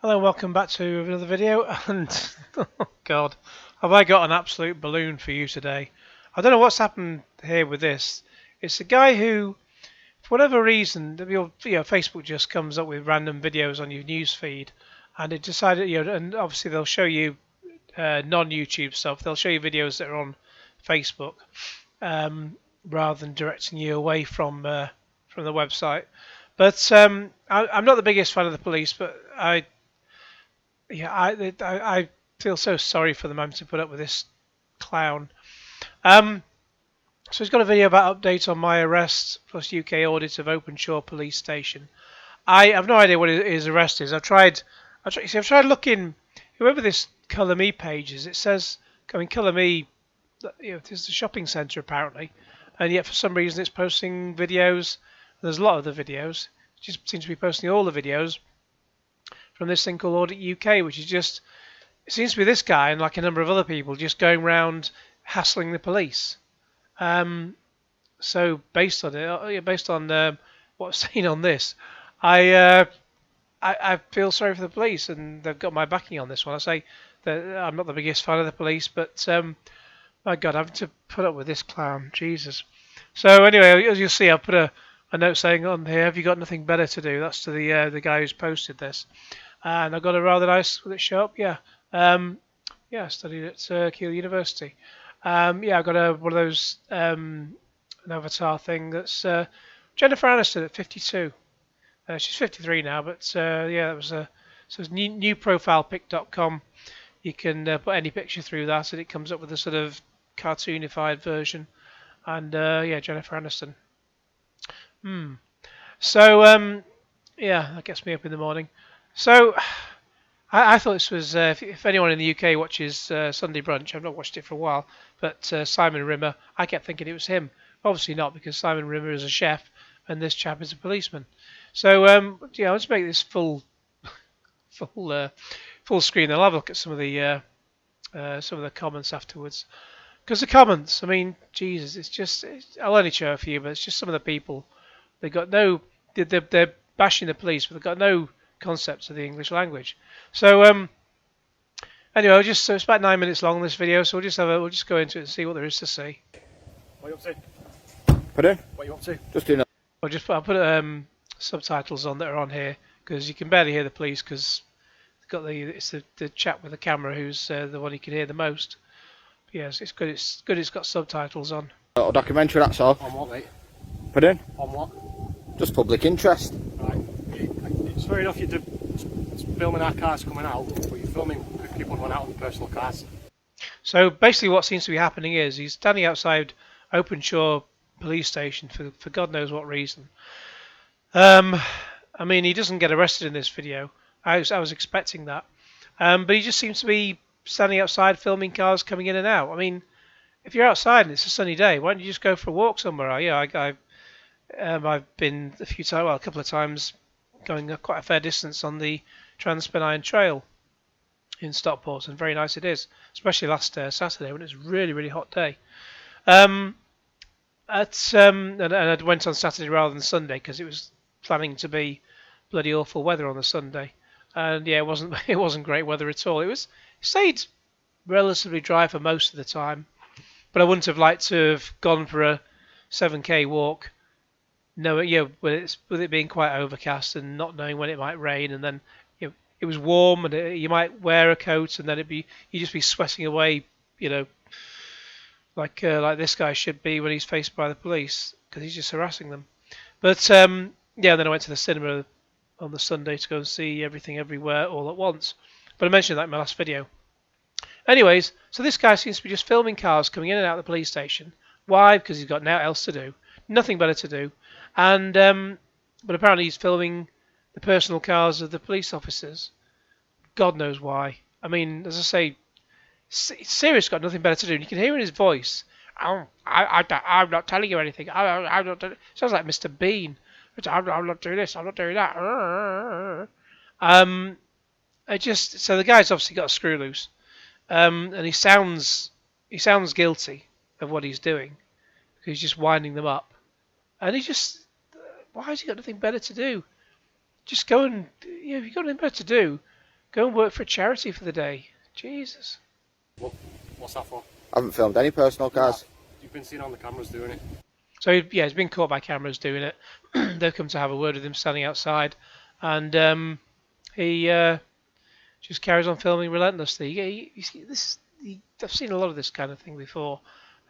Hello, welcome back to another video. And oh God, have I got an absolute balloon for you today? I don't know what's happened here with this. It's a guy who, for whatever reason, Facebook just comes up with random videos on your news feed, and it decided, and obviously they'll show you non-YouTube stuff. They'll show you videos that are on Facebook, rather than directing you away from the website. But I'm not the biggest fan of the police, but I feel so sorry for them having to put up with this clown. So he's got a video about updates on my arrest plus UK audit of Openshaw Police Station. I have no idea what his arrest is. I've tried looking. Whoever this Colour Me page is, it says, Colour Me, there's a shopping centre apparently, and yet for some reason it's posting videos. There's a lot of the videos. It just seems to be posting all the videos from this thing called Audit UK, which is just, it seems to be this guy and like a number of other people just going around hassling the police. So based on what I've seen on this, I feel sorry for the police, and they've got my backing on this one. I say that I'm not the biggest fan of the police, but my God, having to put up with this clown, Jesus. So anyway, as you'll see, I put a note saying on here, "Have you got nothing better to do?" That's to the guy who's posted this. And I got a rather nice, will it show up? Yeah. I studied at Keele University. I got one of those, an avatar thing that's Jennifer Aniston at 52. She's 53 now, but that was so it's newprofilepic.com. You can put any picture through that, and it comes up with a sort of cartoonified version. And Jennifer Aniston. So that gets me up in the morning. So I thought this was, if anyone in the UK watches Sunday Brunch, I've not watched it for a while, but Simon Rimmer, I kept thinking it was him. Obviously not, because Simon Rimmer is a chef and this chap is a policeman. So let's make this full screen. I'll have a look at some of the comments afterwards. Because the comments, I mean, Jesus, I'll only show a few, but it's just some of the people. They're bashing the police, but they've got no concepts of the English language. So anyway, so it's about 9 minutes long, this video, so we'll just go into it and see what there is to see. What are you up to? Pardon? What are you up to? Just doing that. I'll put subtitles on that are on here, because you can barely hear the police, because it's the chap with the camera who's the one you can hear the most. But yes, it's good. It's good. It's got subtitles on. A documentary, that's all. On what, mate? Pardon? On what? Just public interest. Right. It's fair enough you're filming our cars coming out, but you're filming people going out on personal cars. So basically what seems to be happening is he's standing outside Openshaw Police Station for God knows what reason. I mean, he doesn't get arrested in this video. I was expecting that. But he just seems to be standing outside filming cars coming in and out. I mean, if you're outside and it's a sunny day, why don't you just go for a walk somewhere? I've been a couple of times, going quite a fair distance on the Transpennine Trail in Stockport, and very nice it is, especially last Saturday when it was a really, really hot day. And I went on Saturday rather than Sunday because it was planning to be bloody awful weather on the Sunday, and it wasn't great weather at all. It stayed relatively dry for most of the time, but I wouldn't have liked to have gone for a 7k walk. With it being quite overcast and not knowing when it might rain, and then it was warm, and you might wear a coat, and then you'd just be sweating away, like this guy should be when he's faced by the police, because he's just harassing them. But then I went to the cinema on the Sunday to go and see Everything Everywhere All at Once. But I mentioned that in my last video. Anyways, so this guy seems to be just filming cars coming in and out of the police station. Why? Because he's got nothing else to do, nothing better to do. And but apparently he's filming the personal cars of the police officers. God knows why. I mean, as I say, Sirius got nothing better to do. And you can hear in his voice, I'm not telling you anything. I'm not doing it. Sounds like Mr. Bean. I'm not doing this. I'm not doing that. So the guy's obviously got a screw loose, and he sounds guilty of what he's doing. He's just winding them up, and why has he got nothing better to do? Just go and, if you've got nothing better to do, Go and work for a charity for the day. Jesus. What's that for? I haven't filmed any personal cars. You've been seen on the cameras doing it. So yeah, he's been caught by cameras doing it. They've come to have a word with him standing outside, and he just carries on filming relentlessly. You see, I've seen a lot of this kind of thing before.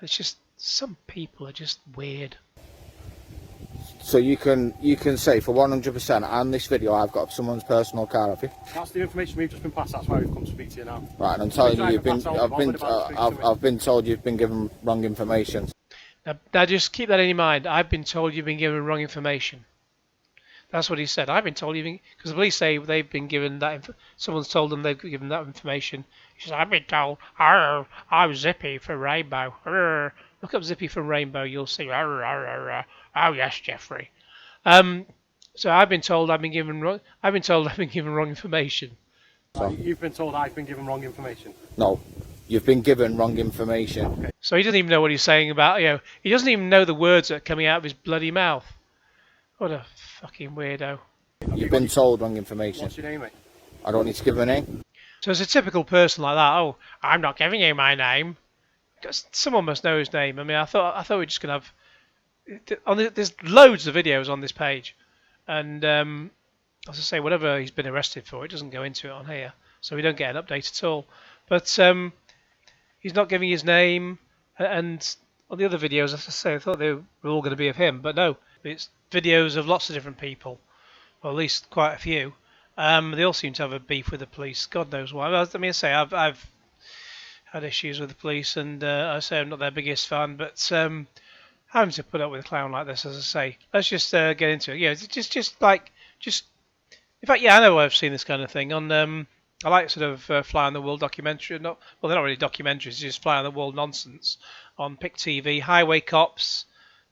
It's just some people are just weird. So you can say for 100% on this video I've got someone's personal car, have you? That's the information we've just been passed. That's why we've come to speak to you now. Right, and I'm telling you, I've been told you've been given wrong information. Now just keep that in your mind. I've been told you've been given wrong information. That's what he said. I've been told you've been... Because the police say they've been given that... Someone's told them they've given that information. He says, I've been told, I'm Zippy from Rainbow. Arr. Look up Zippy from Rainbow, you'll see. Arr, arr, arr, arr. Oh yes, Jeffrey. So I've been told I've been given wrong information. So you've been told I've been given wrong information? No, you've been given wrong information. Okay. So he doesn't even know what he's saying about, he doesn't even know the words that are coming out of his bloody mouth. What a fucking weirdo. You've been told wrong information. What's your name, mate? I don't need to give a name. So it's a typical person like that. Oh, I'm not giving you my name. Someone must know his name. I mean, I thought we were just gonna have. There's loads of videos on this page, and as I say, whatever he's been arrested for, it doesn't go into it on here, so we don't get an update at all. But he's not giving his name, and on the other videos, as I say, I thought they were all going to be of him, but no, it's videos of lots of different people, or at least quite a few. They all seem to have a beef with the police. God knows why. I mean, I say I've had issues with the police, and I say I'm not their biggest fan, but having to put up with a clown like this, as I say, let's just get into it. Yeah, just. In fact, yeah, I know I've seen this kind of thing on. I like sort of Fly on the Wall documentary. They're not really documentaries. It's just Fly on the Wall nonsense on Pick TV. Highway Cops,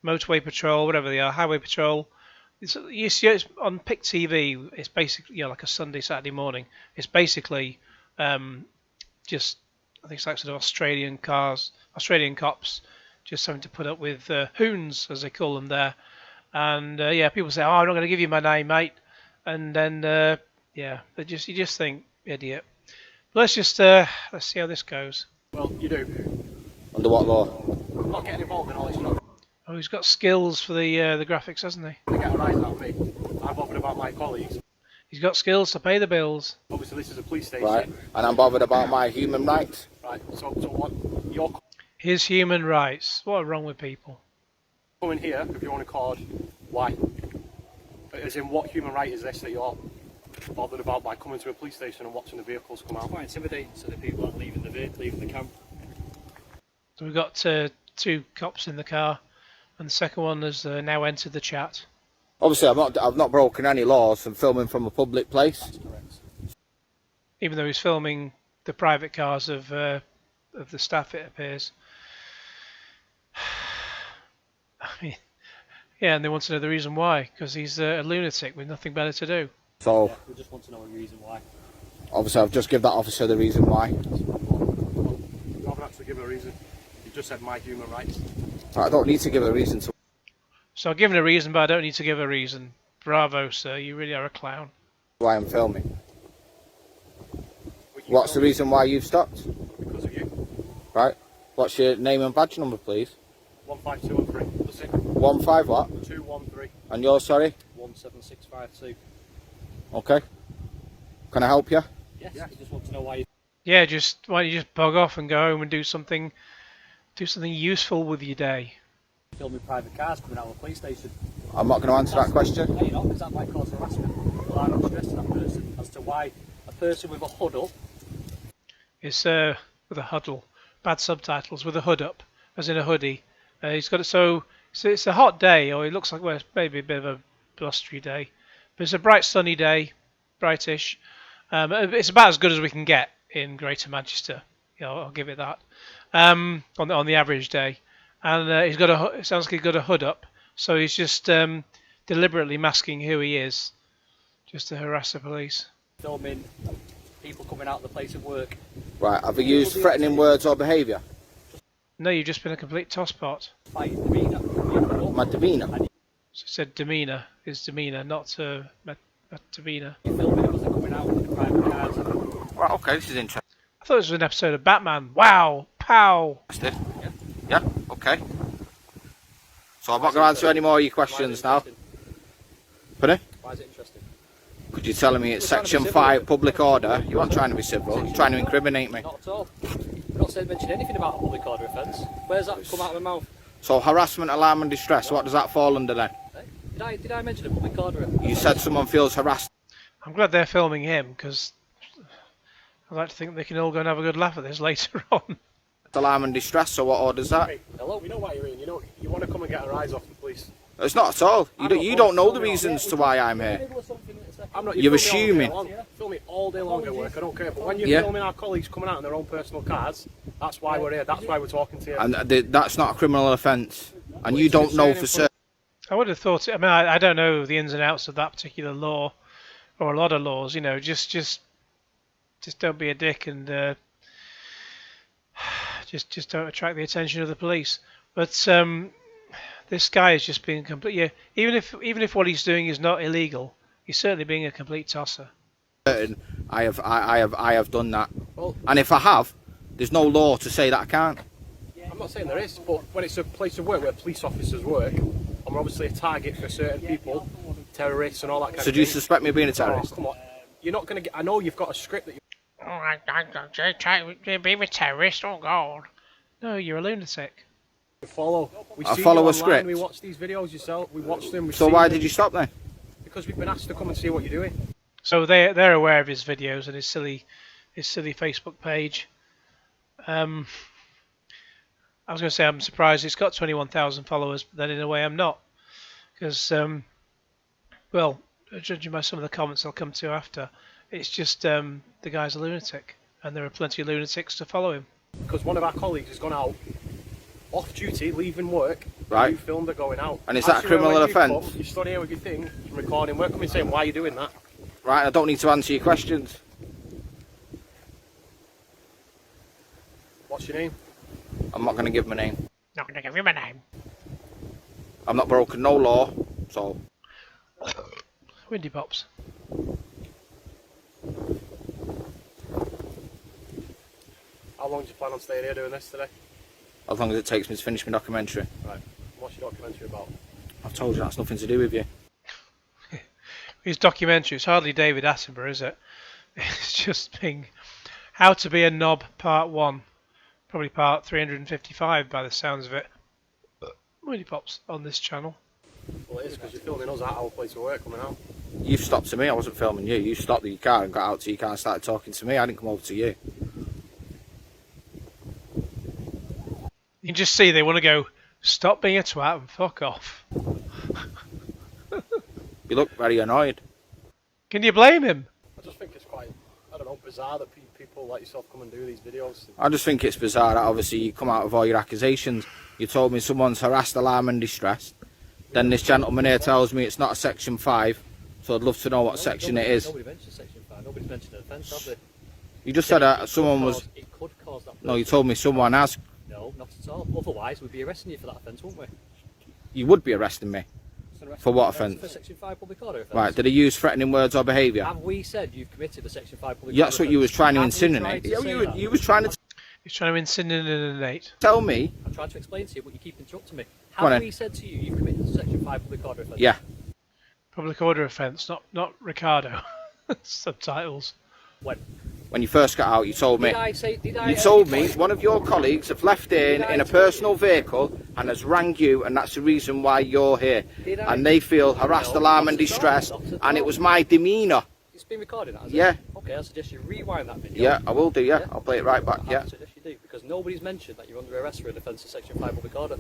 Motorway Patrol, whatever they are. Highway Patrol. It's on Pick TV. It's basically like a Sunday, Saturday morning. It's basically just. I think it's like sort of Australian cops, just having to put up with hoons, as they call them there. And people say, "Oh, I'm not going to give you my name, mate." And then you just think, idiot. But let's see how this goes. Well, you do. Under what law? I'm not getting involved in all this stuff. Oh, he's got skills for the graphics, hasn't he? They get a rise out of me. I'm bothered about my colleagues. He's got skills to pay the bills. Obviously, this is a police station. Right, and I'm bothered about my human rights. Right. So what? You're His human rights. What are wrong with people? coming here if you want a card. Why? As in, what human right is this that you're bothered about by coming to a police station and watching the vehicles come out? Quite intimidating to the people that are leaving the camp. So we've got two cops in the car, and the second one has now entered the chat. Obviously, I've not broken any laws and filming from a public place. That's correct. Even though he's filming the private cars of the staff, it appears. I mean, yeah, and they want to know the reason why, because he's a lunatic with nothing better to do. So, Yeah, we just want to know the reason why. obviously, I've just given that officer the reason why. You haven't actually given a reason. You just said my human rights. I don't need to give a reason to. So I've given a reason, but I don't need to give a reason. Bravo, sir, you really are a clown. Why I'm filming. What's the reason why you've stopped? Because of you. Right. What's your name and badge number, please? 15213. That's it. 15 what? 213. And you're sorry? 17652. Okay. Can I help you? Yes, Yes. we just want to know why you Yeah, why don't you just bug off and go home and do something useful with your day. filming private cars coming out of the police station. I'm not going to answer that question. No, you're not, because that might cause harassment. Well, I'm not stressing that person as to why a person with a hood up. It's with a huddle. Bad subtitles, with a hood up, as in a hoodie. He's got it so it's a hot day, or it looks like maybe a bit of a blustery day. But it's a bright sunny day, brightish. It's about as good as we can get in Greater Manchester. I'll give it that. On the average day. And it sounds like he's got a hood up, so he's just deliberately masking who he is, just to harass the police. Filming people coming out of the place of work. Right. Have you used threatening words or behaviour? No, you've just been a complete tosspot. By your demeanour. My demeanour? So it said demeanour, his demeanour, not demeanour. You're filming them as they're coming out with the private cars. Okay, this is interesting. I thought this was an episode of Batman. Wow, pow. Yeah, okay. So I'm not going to answer any more of your questions now. Pardon? Why is it interesting? Because you're telling me it's Section 5 public order. You aren't trying to be civil, you're trying to incriminate me. Not at all. I've not said mention anything about a public order offence. Where's that come out of my mouth? So harassment, alarm and distress, what does that fall under then? Did I mention a public order offence? You said someone feels harassed. I'm glad they're filming him, because I'd like to think they can all go and have a good laugh at this later on. Alarm and distress, so what order's that? Hey, hello, we know why you're in. You know, you want to come and get a rise off the police. It's not at all. You don't know the reasons to why I'm here. I'm not. You're assuming. Film me all day long at work. I don't care. But when you're filming our colleagues coming out in their own personal cars, that's why we're here. That's why we're talking to you. And that's not a criminal offence. And you don't know for certain. I would have thought. I mean, I don't know the ins and outs of that particular law, or a lot of laws. You know, just don't be a dick and just don't attract the attention of the police. But this guy is just being complete. Yeah, even if what he's doing is not illegal, he's certainly being a complete tosser. I have done that. Well, and if I have, there's no law to say that I can't. I'm not saying there is, but when it's a place of work where police officers work, and we're obviously a target for certain people, terrorists and all that kind of thing. So do you suspect me of being a terrorist? Oh, come on. You're not going to get... I know you've got a script that you... Oh, I try to be a terrorist. Oh God. No, you're a lunatic. follow. I follow a script. We watch these videos yourself. We watch them. So why did you stop then? Because we've been asked to come and see what you're doing. So they're aware of his videos and his silly Facebook page. I was going to say I'm surprised it's got 21,000 followers, but then in a way I'm not, because well, judging by some of the comments I'll come to after, it's just the guy's a lunatic, and there are plenty of lunatics to follow him. Because one of our colleagues has gone out off duty, leaving work. Right. You filmed her going out. And is that a criminal offence? You stood here with your thing, recording. We're coming saying why are you doing that. Right, I don't need to answer your questions. What's your name? I'm not going to give my name. Not going to give you my name. I'm not broken no law, so... Windy pops. How long do you plan on staying here doing this today? As long as it takes me to finish my documentary. Right. What's your documentary about? I've told you that's nothing to do with you. His documentary, it's hardly David Attenborough, is it? It's just being How to Be a Knob Part 1. Probably part 355 by the sounds of it. Windy pops on this channel. Well, it is because you're filming us at our place of work coming out. You've stopped to me, I wasn't filming you. You stopped your car and got out to your car and started talking to me. I didn't come over to you. You can just see they want to go, stop being a twat and fuck off. You look very annoyed. Can you blame him? I just think it's quite, I don't know, bizarre that people like yourself come and do these videos. I just think it's bizarre that obviously you come out with all your accusations. You told me someone's harassed, alarmed and distressed. Then this gentleman here tells me it's not a Section 5. So I'd love to know what section it is. Nobody mentioned Section 5. Nobody's mentioned an offence, have they? You just said someone was... It could cause that. No, you told me someone has... No, not at all. Otherwise, we'd be arresting you for that offence, wouldn't we? You would be arresting me. For what offence? For Section 5 public order offence. Right, did he use threatening words or behaviour? Have we said you've committed a Section 5 public Yeah, order that's what you was trying to insinuate. You was trying to He's trying to insinuate. tell me... I'm trying to explain to you, but you keep interrupting me. Go on Have then. we said to you you've committed a Section 5 public order offence? Yeah. Public order offence, not Ricardo. Subtitles. When you first got out, you told me... You told me one of your colleagues have left in a personal vehicle and has rang you, and that's the reason why you're here. And they feel harassed, alarmed and distressed, and it was my demeanour. It's been recorded, has it? Yeah. Okay, I suggest you rewind that video. Yeah, I will do, yeah. I'll play it right back, yeah. I suggest you do, because nobody's mentioned that you're under arrest for an offence of Section 5 public order.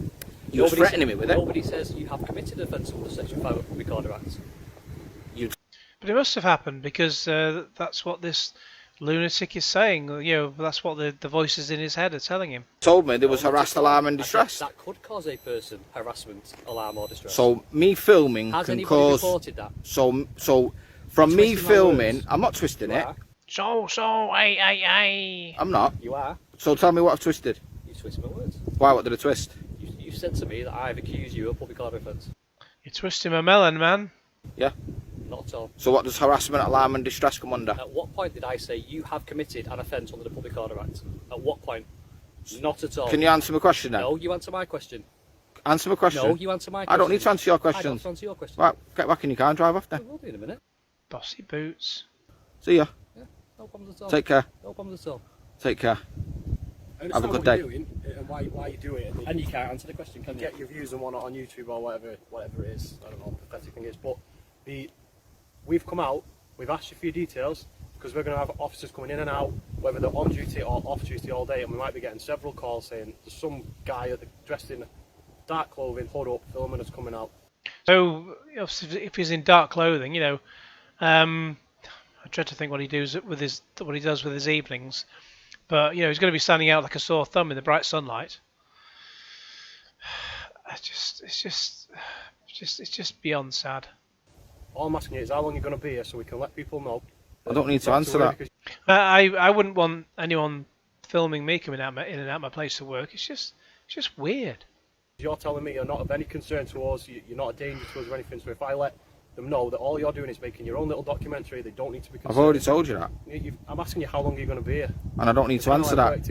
You was threatening me with it. Nobody says you have committed an offence under Section 5 public order Act. But it must have happened because that's what this lunatic is saying. You know, that's what the voices in his head are telling him. Told me there was harassed, alarm and distress. That could cause a person harassment, alarm or distress. So me filming Has can anybody cause... reported that? So from me filming... I'm not twisting it. So, hey. I'm not. You are. So tell me what I've twisted. You twisted my words. Why, what did I twist? You said to me that I've accused you of public order offence. You're twisting my melon, man. Yeah. not at all. So what does harassment, alarm and distress come under? At what point did I say you have committed an offence under the Public Order Act? At what point? Not at all. Can you answer my question then? No, you answer my question. Answer my question. No, you answer my question. I don't need to answer your I don't questions. have to answer your question. Right, get back in your car and drive off I then. will do in a minute. Bossy boots. See ya. Yeah, no problems at all. Take care. No problems at all. Take care. I Have a understand good what day. you're doing and why you do it. And you can't answer the question, can you? Get your views and whatnot on YouTube or whatever it is. I don't know what pathetic thing is, but we've come out, we've asked you for your details because we're going to have officers coming in and out, whether they're on duty or off duty all day, and we might be getting several calls saying there's some guy dressed in dark clothing, hood up, filming us coming out. So if he's in dark clothing, you know, I dread to think what he does with his evenings. But you know, he's going to be standing out like a sore thumb in the bright sunlight. It's just beyond sad. All I'm asking you is how long you're going to be here so we can let people know. I don't need to answer that. I wouldn't want anyone filming me coming out in and out my place of work. It's just weird. You're telling me you're not of any concern to us, you're not a danger to us or anything, so if I let them know that all you're doing is making your own little documentary, they don't need to be concerned. I've already told you that. I'm asking you how long you're going to be here. And I don't need to answer that.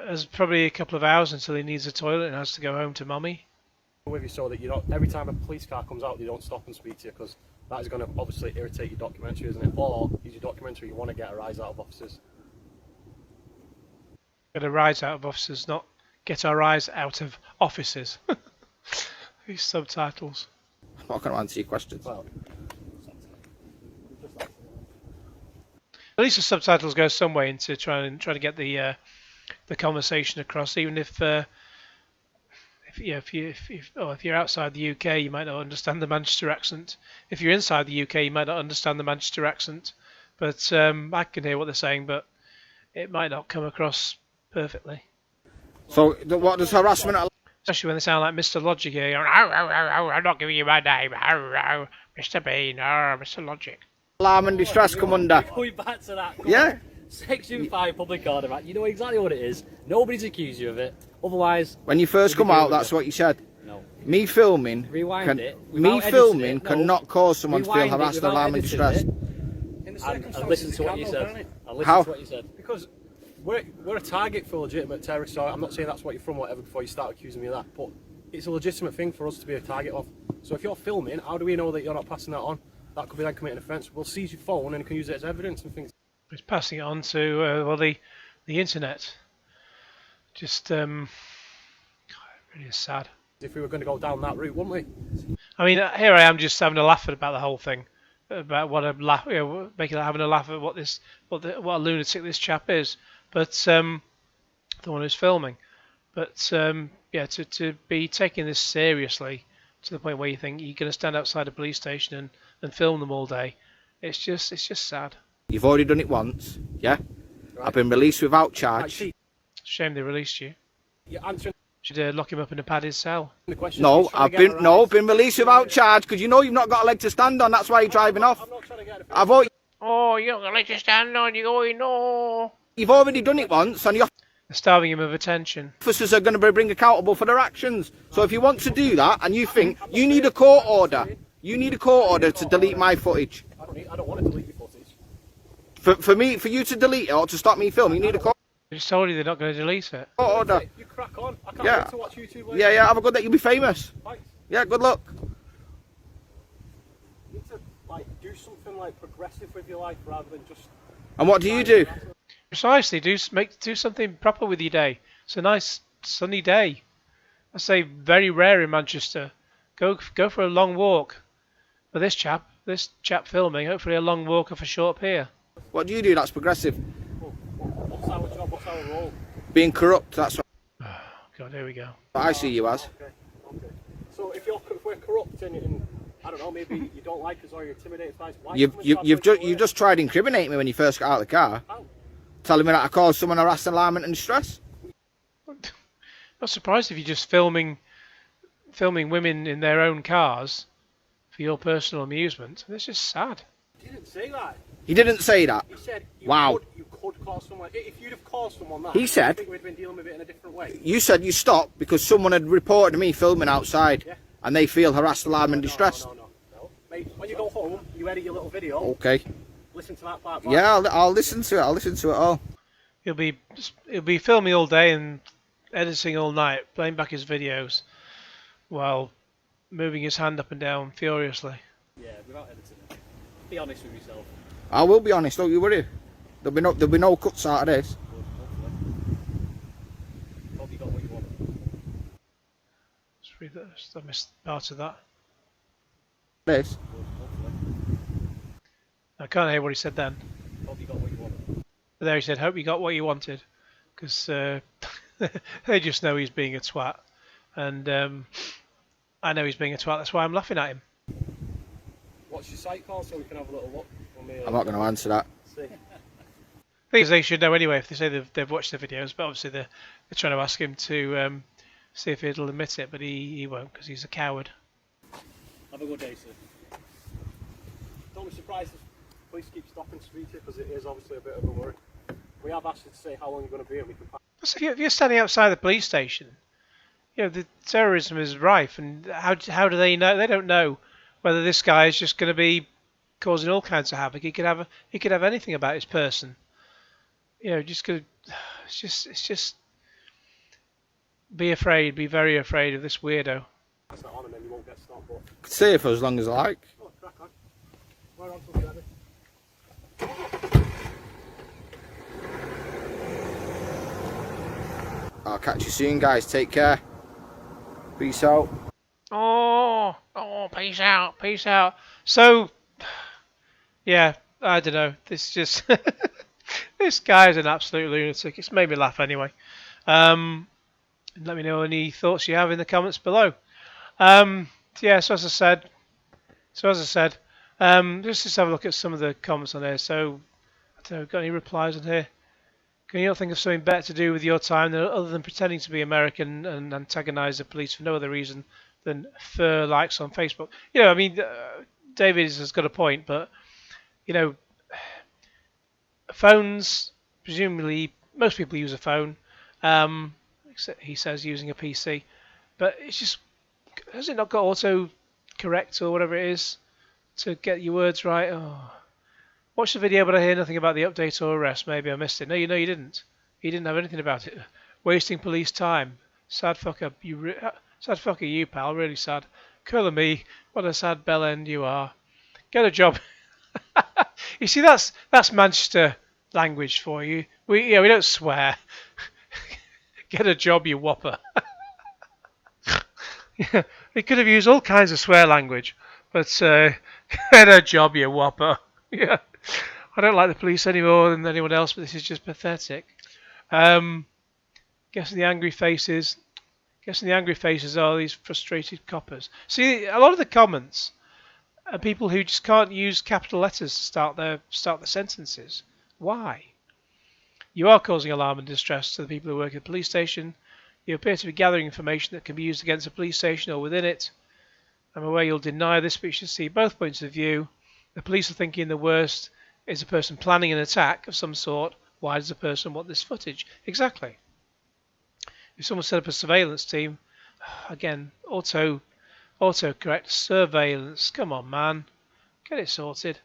There's probably a couple of hours until he needs a toilet and has to go home to mummy. With you so that you're not, every time a police car comes out, you don't stop and speak to you, because that is going to obviously irritate your documentary, isn't it? Or is your documentary you want to get a rise out of officers? Get a rise out of officers, not get our rise out of offices. These subtitles. I'm not going to answer your questions. Well, At least the subtitles go some way into trying to get the conversation across, even if you're outside the UK, you might not understand the Manchester accent. If you're inside the UK, you might not understand the Manchester accent. But I can hear what they're saying, but it might not come across perfectly. So what does harassment, Especially when they sound like Mr. Logic here. Going, I'm not giving you my name. Mr. Bean, Mr. Logic. alarm and distress come under? Going back to that. Yeah. Section 5 Public Order Act. You know exactly what it is. Nobody's accused you of it. Otherwise, When you first come out, that's what you said. no. Me filming, Rewind it. me Without filming editing it, no. cannot cause someone to feel Rewind it harassed, without alarm and editing distress. it, in the and listen to what you said. And listen How? to what you said. Because we're a target for legitimate terrorists, so I'm not saying that's what you're from or whatever before you start accusing me of that, but it's a legitimate thing for us to be a target of. So if you're filming, how do we know that you're not passing that on? That could be then committing an offence. We'll seize your phone and you can use it as evidence and things. It's passing it on to the internet. Just God, it really is sad. If we were going to go down that route, wouldn't we? I mean, here I am just having a laugh about the whole thing, about what having a laugh at what a lunatic this chap is, but the one who's filming. But yeah, to be taking this seriously to the point where you think you're going to stand outside a police station and film them all day, it's just sad. You've already done it once, yeah? Right. I've been released without Right, charge. see, Shame they released you. you're answering Should lock him up in a padded cell. the question. No, He's trying I've to get been a no, rise. been released without charge because you know you've not got a leg to stand on. That's why you're driving off. I'm not trying to get a I've already, Oh, you're not going to let you stand on. You're going, no. you've already done it once, and your They're starving him of attention. officers are going to be bring accountable for their actions. So if you want to do that, and you think you need a court order, you need a court order to delete my footage. I don't want to delete your footage. For you to delete it or to stop me filming, you need a court I just told you they're not going to delete it. order. You crack on. I can't Yeah. wait to watch YouTube later. Yeah, have a good day. You'll be famous. Thanks. Yeah, good luck. You need to do something progressive with your life rather than just. And what do you do? Precisely. Do something proper with your day. It's a nice sunny day. I say very rare in Manchester. Go for a long walk. For this chap filming, hopefully a long walk off a short pier. What do you do that's progressive? What's our job? What's our role? Being corrupt, that's what God, here we go. I see you as. Okay. So if we're corrupt and I don't know, maybe you don't like us or you're intimidated by us, why You've just tried to incriminate me when you first got out of the car. How? Telling me that I caused someone harassed, alarmment and distress. Not surprised if you're just filming women in their own cars for your personal amusement. It's just sad. He didn't say that. He didn't say that. He said Wow. You could call someone. If you'd have called someone that, He said- I think we'd been dealing with it in a different way. You said you stopped because someone had reported me filming outside Yeah. and they feel harassed, alarmed and distressed. No. Mate, when you go home, you edit your little video. Okay. Listen to that part. Yeah, I'll listen to it. I'll listen to it all. He'll be filming all day and editing all night, playing back his videos while moving his hand up and down furiously. Yeah, without editing it. Be honest with yourself. I will be honest. Don't you worry. There'll be no cuts out of this. Hope you got what you want. Just read that. I missed part of that. This. I can't hear what he said then. Hope you got what you want. But there he said, "Hope you got what you wanted," because they just know he's being a twat, and I know he's being a twat. That's why I'm laughing at him. What's your site called so we can have a little look? I'm not going to answer that. Things they should know anyway if they say they've watched the videos, but obviously they're trying to ask him to see if he'll admit it, but he won't because he's a coward. Have a good day, sir. Don't be surprised if police keep stopping to speak to you, because it is obviously a bit of a worry. We have asked you to say how long you're going to be and we can pass. So if you're standing outside the police station, you know the terrorism is rife, and how do they know? They don't know whether this guy is just going to be causing all kinds of havoc. He could have anything about his person. You know, it's just be afraid, be very afraid of this weirdo. Pass that on and then you won't get stopped. But Could stay for as long as I like. oh, crack on. We're on till ready. I'll catch you soon, guys. Take care. Peace out. Oh, peace out, peace out. So, yeah, I don't know. This just this guy's an absolute lunatic. It's made me laugh anyway. Let me know any thoughts you have in the comments below. Yeah, so as I said, just have a look at some of the comments on here. So, I don't know, got any replies on here? Can you not think of something better to do with your time other than pretending to be American and antagonise the police for no other reason than fur likes on Facebook? You know, I mean, David has got a point, but you know, phones, presumably, most people use a phone. Except he says using a PC, but it's just, has it not got auto correct or whatever it is to get your words right? Oh. Watch the video, but I hear nothing about the update or arrest. Maybe I missed it. No, you didn't. He didn't have anything about it. Wasting police time. Sad fucker. Sad fucker, you pal. Really sad. Colour me. What a sad bell end you are. Get a job. You see, that's Manchester language for you. We don't swear. Get a job, you whopper. Yeah, he could have used all kinds of swear language, but get a job, you whopper. Yeah. I don't like the police any more than anyone else, but this is just pathetic. Guessing the angry faces are these frustrated coppers. See, a lot of the comments are people who just can't use capital letters to start their sentences. Why? You are causing alarm and distress to the people who work at the police station. You appear to be gathering information that can be used against the police station or within it. I'm aware you'll deny this, but you should see both points of view. The police are thinking the worst is a person planning an attack of some sort. Why does the person want this footage? Exactly. If someone set up a surveillance team, again, autocorrect, surveillance, come on man, get it sorted.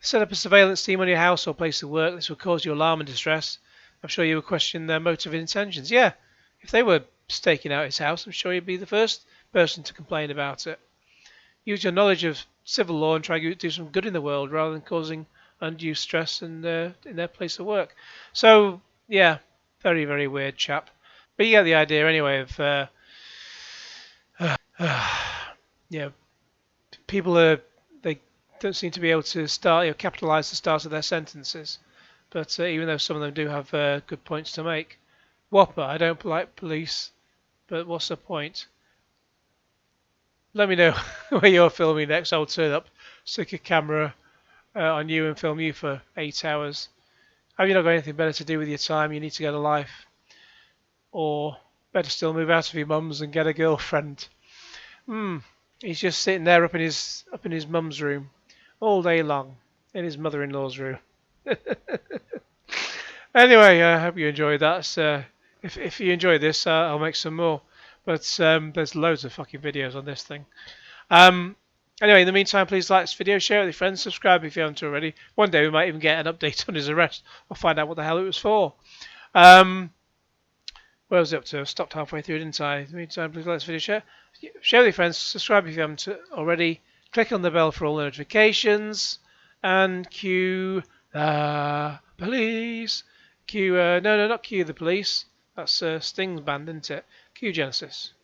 Set up a surveillance team on your house or place of work. This will cause you alarm and distress. I'm sure you would question their motive and intentions. Yeah, if they were staking out his house, I'm sure you'd be the first person to complain about it. Use your knowledge of civil law and try to do some good in the world rather than causing undue stress in their place of work. So, yeah, very, very weird chap. But you get the idea anyway of, people they don't seem to be able to capitalise the start of their sentences. But even though some of them do have good points to make. Whopper, I don't like police, but what's the point? Let me know where you're filming next. I'll turn up, stick a camera on you and film you for 8 hours. Have you not got anything better to do with your time? You need to get a life. Or better still, move out of your mum's and get a girlfriend. He's just sitting there up in his mum's room all day long, in his mother-in-law's room. Anyway, I hope you enjoyed that. If you enjoyed this, I'll make some more. But there's loads of fucking videos on this thing. Anyway, in the meantime, please like this video, share it with your friends, subscribe if you haven't already. One day we might even get an update on his arrest or find out what the hell it was for. Where was it up to? I stopped halfway through, didn't I? In the meantime, please like this video, share with your friends, subscribe if you haven't already, click on the bell for all notifications, and cue the police. No, not cue the police. That's Sting's band, isn't it? Cue Genesis.